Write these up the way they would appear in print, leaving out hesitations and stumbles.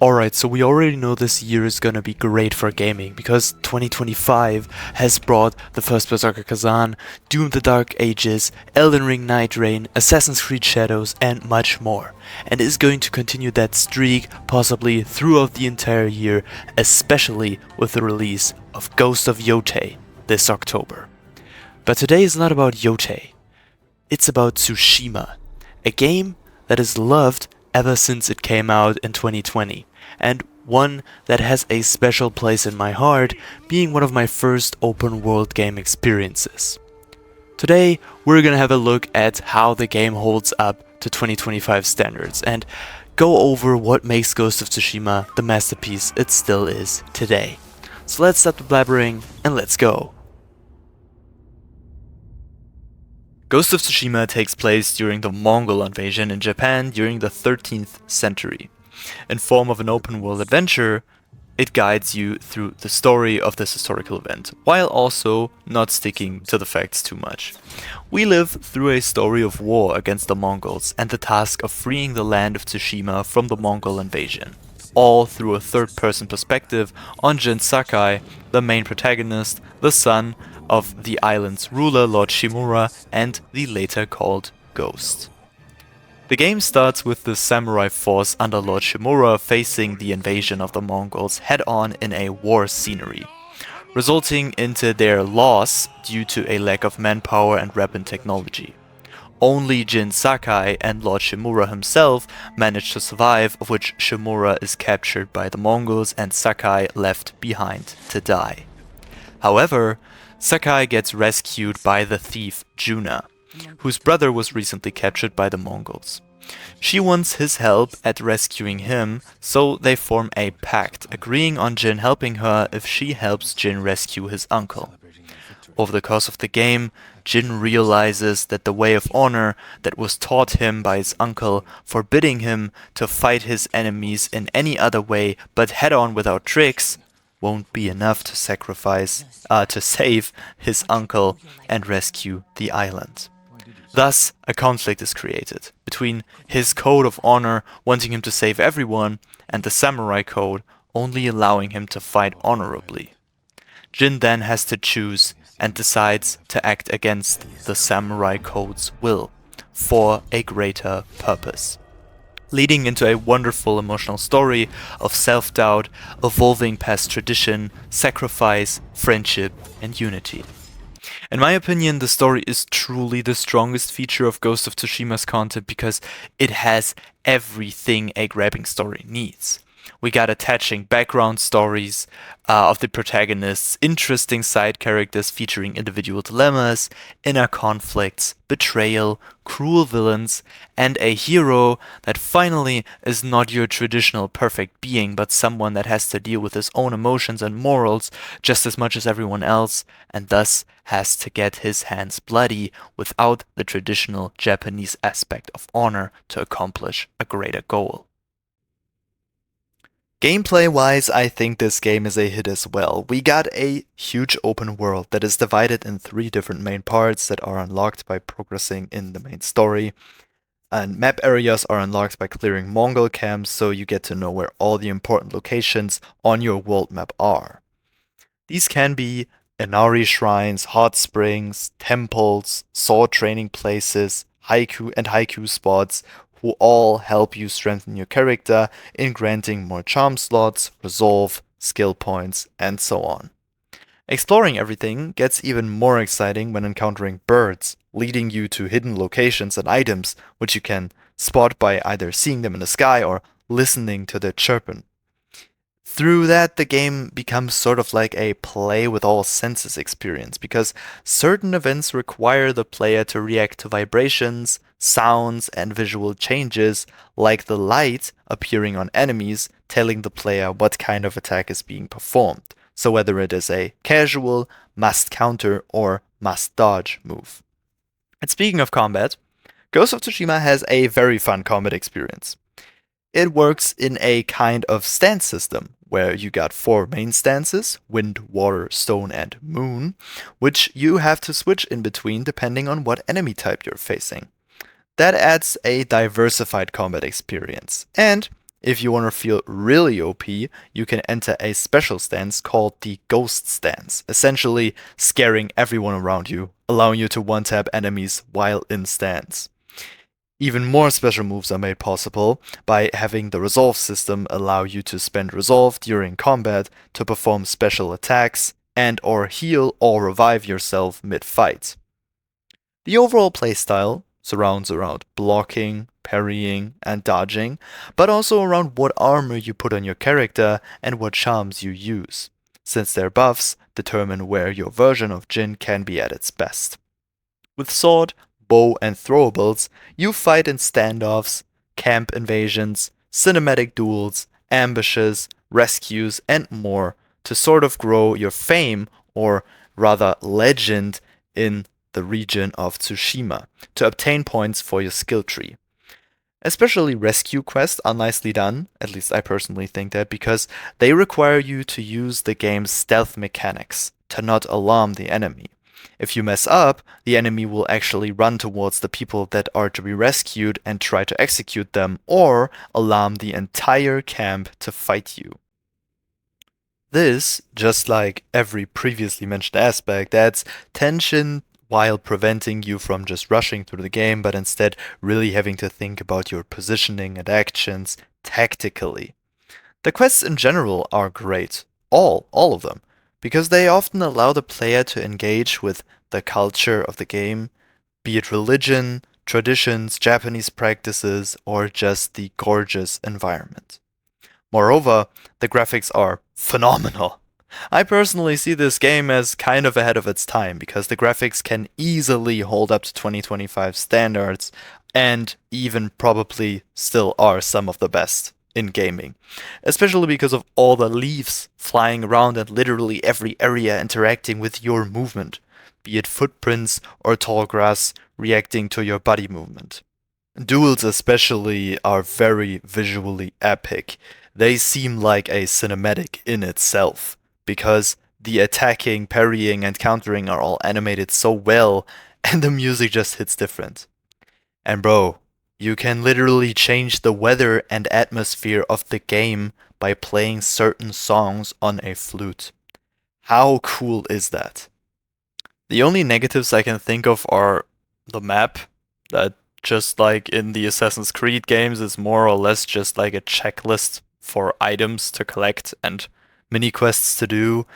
Alright, so we already know this year is gonna be great for gaming because 2025 has brought the first Berserker Kazan, Doom the Dark Ages, Elden Ring Night Rain, Assassin's Creed Shadows, and much more. And is going to continue that streak possibly throughout the entire year, especially with the release of Ghost of Yotei this October. But today is not about Yotei, it's about Tsushima, a game that is loved ever since it came out in 2020, and one that has a special place in my heart, being one of my first open world game experiences. Today, we're gonna have a look at how the game holds up to 2025 standards and go over what makes Ghost of Tsushima the masterpiece it still is today. So let's stop the blabbering and let's go. Ghost of Tsushima takes place during the Mongol invasion in Japan during the 13th century. In form of an open-world adventure, it guides you through the story of this historical event, while also not sticking to the facts too much. We live through a story of war against the Mongols and the task of freeing the land of Tsushima from the Mongol invasion, all through a third-person perspective on Jin Sakai, the main protagonist, the son of the island's ruler Lord Shimura, and the later called Ghost. The game starts with the samurai force under Lord Shimura facing the invasion of the Mongols head-on in a war scenery, resulting into their loss due to a lack of manpower and weapon technology. Only Jin Sakai and Lord Shimura himself manage to survive, of which Shimura is captured by the Mongols and Sakai left behind to die. However, Sakai gets rescued by the thief Juna, whose brother was recently captured by the Mongols. She wants his help at rescuing him, so they form a pact, agreeing on Jin helping her if she helps Jin rescue his uncle. Over the course of the game, Jin realizes that the way of honor that was taught him by his uncle, forbidding him to fight his enemies in any other way but head-on without tricks, won't be enough to save his uncle and rescue the island. Thus, a conflict is created between his code of honor wanting him to save everyone and the samurai code only allowing him to fight honorably. Jin then has to choose and decides to act against the samurai code's will for a greater purpose, leading into a wonderful emotional story of self-doubt, evolving past tradition, sacrifice, friendship, and unity. In my opinion, the story is truly the strongest feature of Ghost of Tsushima's content because it has everything a grabbing story needs. We got attaching background stories of the protagonists, interesting side characters featuring individual dilemmas, inner conflicts, betrayal, cruel villains, and a hero that finally is not your traditional perfect being, but someone that has to deal with his own emotions and morals just as much as everyone else, and thus has to get his hands bloody without the traditional Japanese aspect of honor to accomplish a greater goal. Gameplay-wise, I think this game is a hit as well. We got a huge open world that is divided in 3 different main parts that are unlocked by progressing in the main story. And map areas are unlocked by clearing Mongol camps, so you get to know where all the important locations on your world map are. These can be Inari shrines, hot springs, temples, sword training places, haiku spots, who all help you strengthen your character in granting more charm slots, resolve, skill points, and so on. Exploring everything gets even more exciting when encountering birds, leading you to hidden locations and items which you can spot by either seeing them in the sky or listening to their chirping. Through that, the game becomes sort of like a play with all senses experience, because certain events require the player to react to vibrations, sounds, and visual changes, like the light appearing on enemies, telling the player what kind of attack is being performed. So whether it is a casual, must counter, or must dodge move. And speaking of combat, Ghost of Tsushima has a very fun combat experience. It works in a kind of stance system, where you got 4 main stances, wind, water, stone, and moon, which you have to switch in between depending on what enemy type you're facing. That adds a diversified combat experience, and If you want to feel really OP, you can enter a special stance called the Ghost stance, essentially scaring everyone around you, allowing you to one-tap enemies while in stance. Even more special moves are made possible by having the resolve system allow you to spend resolve during combat to perform special attacks and or heal or revive yourself mid-fight. The overall playstyle surrounds around blocking, parrying, and dodging, but also around what armor you put on your character and what charms you use, since their buffs determine where your version of Jin can be at its best. With sword, bow, and throwables, you fight in standoffs, camp invasions, cinematic duels, ambushes, rescues, and more to sort of grow your fame, or rather legend, in the region of Tsushima to obtain points for your skill tree. Especially rescue quests are nicely done, at least I personally think that, because they require you to use the game's stealth mechanics to not alarm the enemy. If you mess up, the enemy will actually run towards the people that are to be rescued and try to execute them, or alarm the entire camp to fight you. This, just like every previously mentioned aspect, adds tension while preventing you from just rushing through the game, but instead really having to think about your positioning and actions tactically. The quests in general are great, all of them, because they often allow the player to engage with the culture of the game, be it religion, traditions, Japanese practices, or just the gorgeous environment. Moreover, the graphics are phenomenal. I personally see this game as kind of ahead of its time because the graphics can easily hold up to 2025 standards and even probably still are some of the best in gaming. Especially because of all the leaves flying around and literally every area interacting with your movement, be it footprints or tall grass reacting to your body movement. Duels especially are very visually epic. They seem like a cinematic in itself, because the attacking, parrying, and countering are all animated so well, and the music just hits different. And bro, you can literally change the weather and atmosphere of the game by playing certain songs on a flute. How cool is that? The only negatives I can think of are the map, that just like in the Assassin's Creed games, is more or less just like a checklist for items to collect and mini quests to do.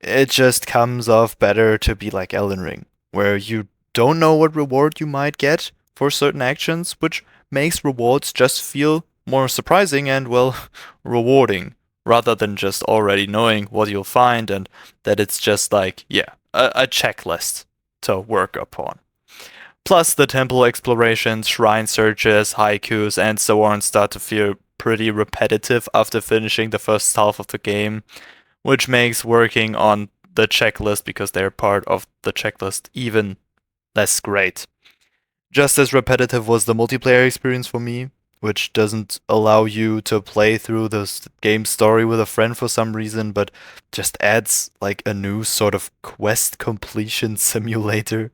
It just comes off better to be like Elden Ring, where you don't know what reward you might get for certain actions, which makes rewards just feel more surprising and, well, rewarding, rather than just already knowing what you'll find and that it's just like, yeah, a checklist to work upon. Plus, the temple explorations, shrine searches, haikus, and so on start to feel pretty repetitive after finishing the first half of the game, which makes working on the checklist, because they're part of the checklist, even less great. Just as repetitive was the multiplayer experience for me, which doesn't allow you to play through the game story with a friend for some reason, but just adds like a new sort of quest completion simulator.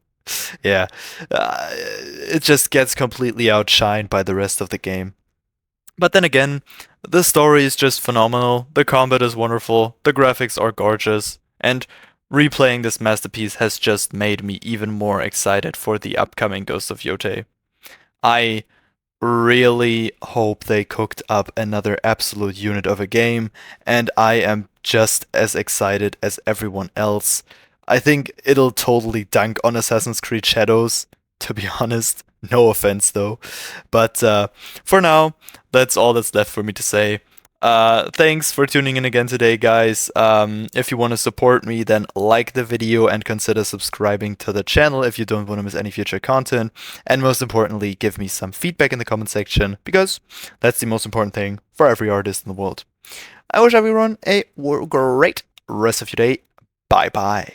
Yeah, it just gets completely outshined by the rest of the game. But then again, the story is just phenomenal, the combat is wonderful, the graphics are gorgeous, and replaying this masterpiece has just made me even more excited for the upcoming Ghost of Yotei. I really hope they cooked up another absolute unit of a game, and I am just as excited as everyone else. I think it'll totally dunk on Assassin's Creed Shadows, to be honest. No offense though. But for now, that's all that's left for me to say. Thanks for tuning in again today, guys. If you want to support me, then like the video and consider subscribing to the channel if you don't want to miss any future content. And most importantly, give me some feedback in the comment section, because that's the most important thing for every artist in the world. I wish everyone a great rest of your day. Bye bye.